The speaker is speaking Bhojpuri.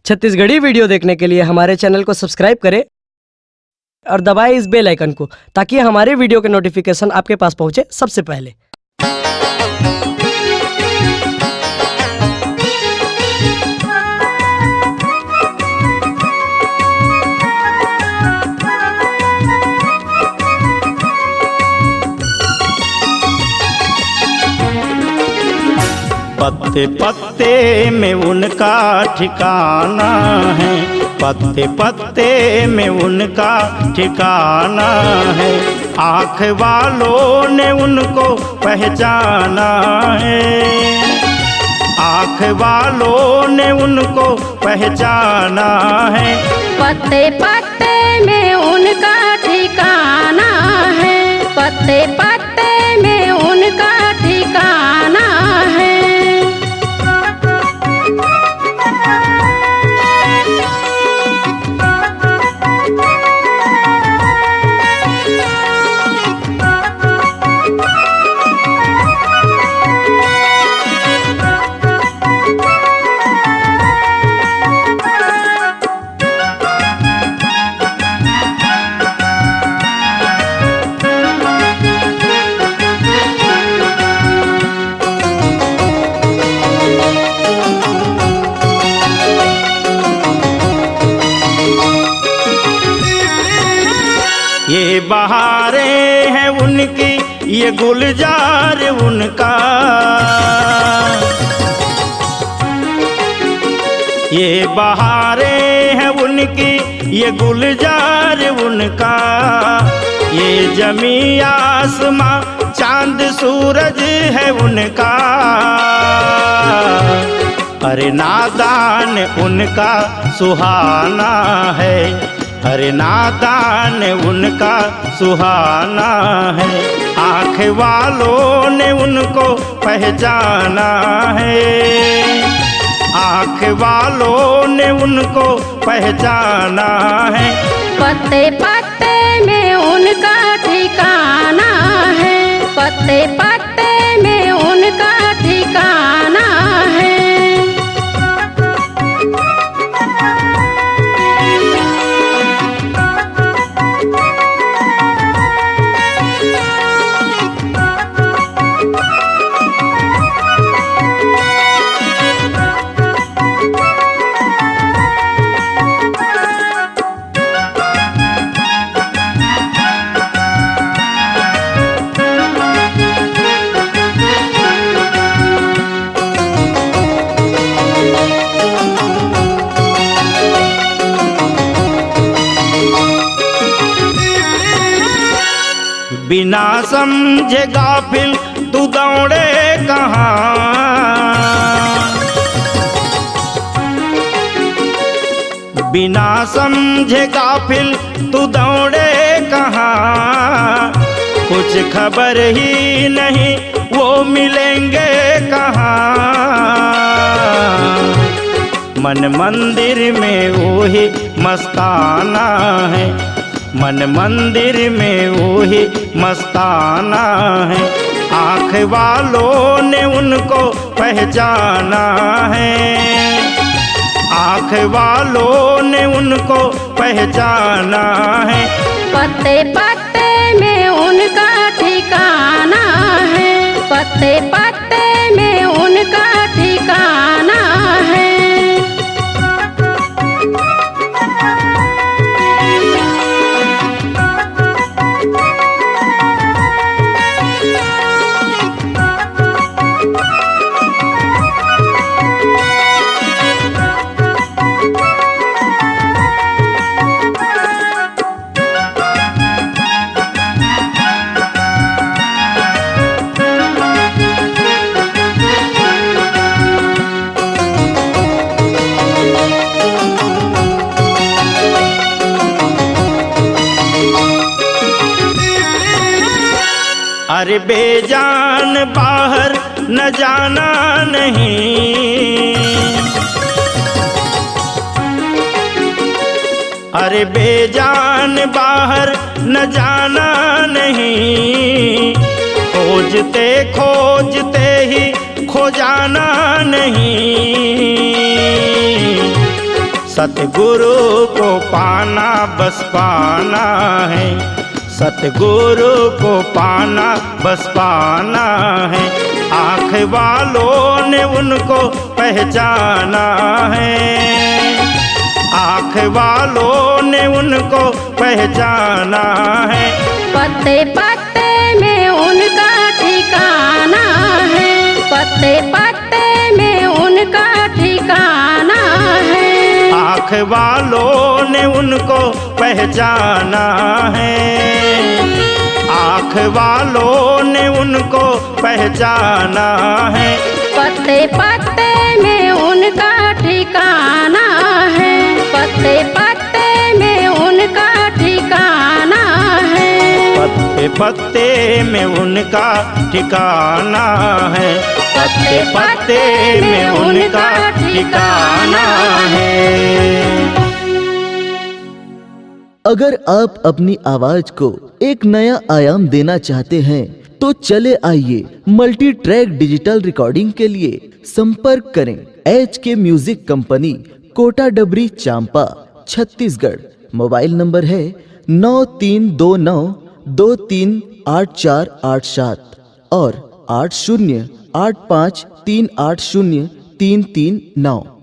छत्तीसगढ़ी वीडियो देखने के लिए हमारे चैनल को सब्सक्राइब करें और दबाएं इस बेल आइकन को, ताकि हमारे वीडियो के नोटिफिकेशन आपके पास पहुंचे सबसे पहले। पत्ते पत्ते में उनका ठिकाना है, पत्ते पत्ते में उनका ठिकाना है। आँख वालों ने उनको पहचाना है, आँख वालों ने उनको पहचाना है। पत्ते पत्ते में उनका ठिकाना है, पत्ते पत्ते में उनका ठिकाना है। ये बहारें हैं उनकी, ये गुलजार उनका, ये बहारें हैं उनकी, ये गुलजार उनका। ये जमी आसमां चांद सूरज है उनका। अरे नादान उनका सुहाना है, अरे नादान उनका सुहाना है। आँख वालों ने उनको पहचाना है, आँख वालों ने उनको पहचाना है। पत्ते पत्ते में उनका ठिकाना है, पत्ते पत्ते में उनका ठिकाना है। बिना समझे गाफिल तू दौड़े कहाँ, बिना समझे गाफिल तू दौड़े कहाँ। कुछ खबर ही नहीं वो मिलेंगे कहाँ। मन मंदिर में वही मस्ताना है, मन मंदिर में वही मस्ताना है। आँख वालों ने उनको पहचाना है, आँख वालों ने उनको पहचाना है। पत्ते पत्ते में उनका ठिकाना है, पत्ते पत्ते में उनका ठिकाना है। अरे बेजान बाहर न जाना नहीं, अरे बेजान बाहर न जाना नहीं। खोजते खोजते ही खो जाना नहीं। सतगुरु को पाना बस पाना है, सतगुरु को पाना बस पाना है। आँख वालों ने उनको पहचाना है, आँख वालों ने उनको पहचाना है। पत्ते पत्ते में उनका ठिकाना है, पत्ते पत्ते में उनका ठिकाना है। आँख वालों ने उनको पहचाना है, आँख वालों ने उनको पहचाना है। पत्ते पत्ते में उनका ठिकाना है, पत्ते पत्ते में उनका ठिकाना है। पत्ते पत्ते में उनका ठिकाना है, पत्ते पत्ते में उनका ठिकाना है। अगर आप अपनी आवाज को एक नया आयाम देना चाहते हैं तो चले आइए मल्टी ट्रैक डिजिटल रिकॉर्डिंग के लिए संपर्क करें HK म्यूजिक कंपनी, कोटा डबरी, चांपा, छत्तीसगढ़। मोबाइल नंबर है 9329238487 और 8085380339।